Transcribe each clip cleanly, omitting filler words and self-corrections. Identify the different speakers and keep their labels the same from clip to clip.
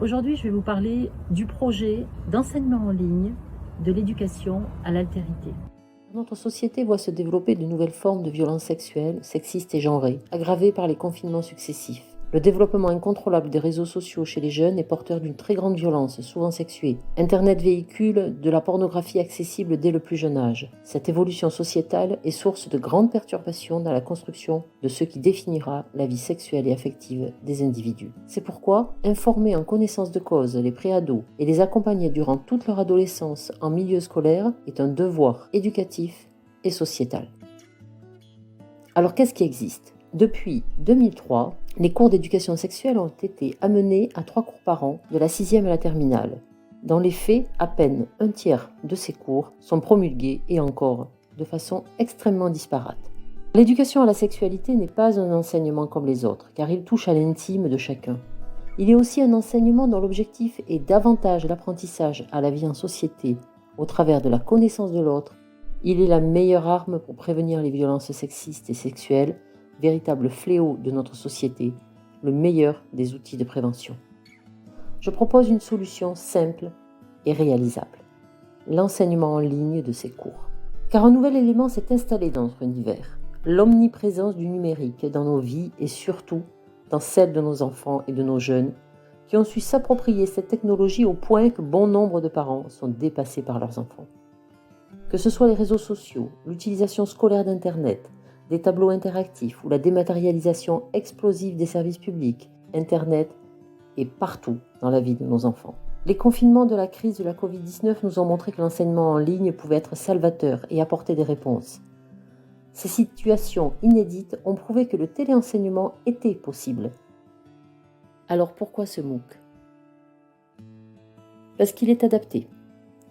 Speaker 1: Aujourd'hui, je vais vous parler du projet d'enseignement en ligne de l'éducation à l'altérité. Notre société voit se développer de nouvelles formes de violences sexuelles, sexistes et genrées, aggravées par les confinements successifs. Le développement incontrôlable des réseaux sociaux chez les jeunes est porteur d'une très grande violence, souvent sexuée. Internet véhicule de la pornographie accessible dès le plus jeune âge. Cette évolution sociétale est source de grandes perturbations dans la construction de ce qui définira la vie sexuelle et affective des individus. C'est pourquoi informer en connaissance de cause les préados et les accompagner durant toute leur adolescence en milieu scolaire est un devoir éducatif et sociétal. Alors qu'est-ce qui existe ? Depuis 2003, les cours d'éducation sexuelle ont été amenés à 3 cours par an, de la 6e à la terminale. Dans les faits, à peine un tiers de ces cours sont promulgués et encore de façon extrêmement disparate. L'éducation à la sexualité n'est pas un enseignement comme les autres, car il touche à l'intime de chacun. Il est aussi un enseignement dont l'objectif est davantage l'apprentissage à la vie en société au travers de la connaissance de l'autre. Il est la meilleure arme pour prévenir les violences sexistes et sexuelles, véritable fléau de notre société, le meilleur des outils de prévention. Je propose une solution simple et réalisable, l'enseignement en ligne de ces cours. Car un nouvel élément s'est installé dans notre univers, l'omniprésence du numérique dans nos vies et surtout dans celle de nos enfants et de nos jeunes qui ont su s'approprier cette technologie au point que bon nombre de parents sont dépassés par leurs enfants. Que ce soit les réseaux sociaux, l'utilisation scolaire d'Internet, des tableaux interactifs ou la dématérialisation explosive des services publics, Internet est partout dans la vie de nos enfants. Les confinements de la crise de la Covid-19 nous ont montré que l'enseignement en ligne pouvait être salvateur et apporter des réponses. Ces situations inédites ont prouvé que le téléenseignement était possible. Alors pourquoi ce MOOC ? Parce qu'il est adapté,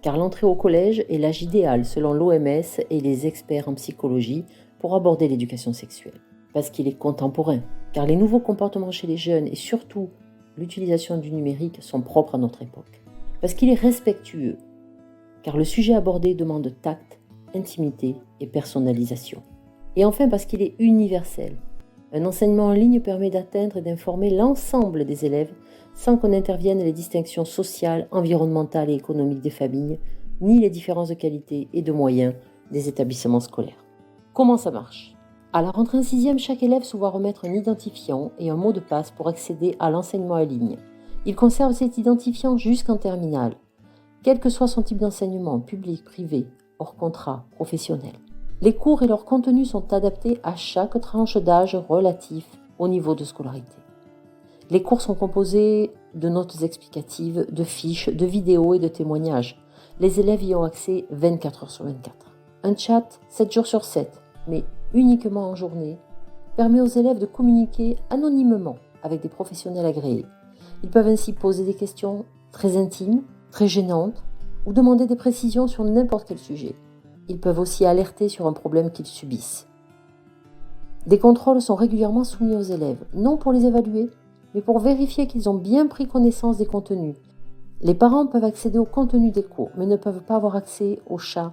Speaker 1: car l'entrée au collège est l'âge idéal selon l'OMS et les experts en psychologie pour aborder l'éducation sexuelle. Parce qu'il est contemporain, car les nouveaux comportements chez les jeunes et surtout l'utilisation du numérique sont propres à notre époque. Parce qu'il est respectueux, car le sujet abordé demande tact, intimité et personnalisation. Et enfin parce qu'il est universel. Un enseignement en ligne permet d'atteindre et d'informer l'ensemble des élèves sans qu'on intervienne les distinctions sociales, environnementales et économiques des familles, ni les différences de qualité et de moyens des établissements scolaires. Comment ça marche ? À la rentrée en 6e, chaque élève se voit remettre un identifiant et un mot de passe pour accéder à l'enseignement en ligne. Il conserve cet identifiant jusqu'en terminale, quel que soit son type d'enseignement, public, privé, hors contrat, professionnel. Les cours et leur contenu sont adaptés à chaque tranche d'âge relatif au niveau de scolarité. Les cours sont composés de notes explicatives, de fiches, de vidéos et de témoignages. Les élèves y ont accès 24 heures sur 24. Un chat 7 jours sur 7, mais uniquement en journée, permet aux élèves de communiquer anonymement avec des professionnels agréés. Ils peuvent ainsi poser des questions très intimes, très gênantes, ou demander des précisions sur n'importe quel sujet. Ils peuvent aussi alerter sur un problème qu'ils subissent. Des contrôles sont régulièrement soumis aux élèves, non pour les évaluer, mais pour vérifier qu'ils ont bien pris connaissance des contenus. Les parents peuvent accéder au contenu des cours, mais ne peuvent pas avoir accès aux chats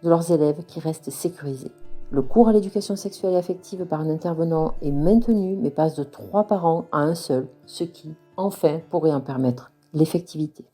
Speaker 1: de leurs élèves qui restent sécurisés. Le cours à l'éducation sexuelle et affective par un intervenant est maintenu, mais passe de 3 par an à un seul, ce qui, enfin, pourrait en permettre l'effectivité.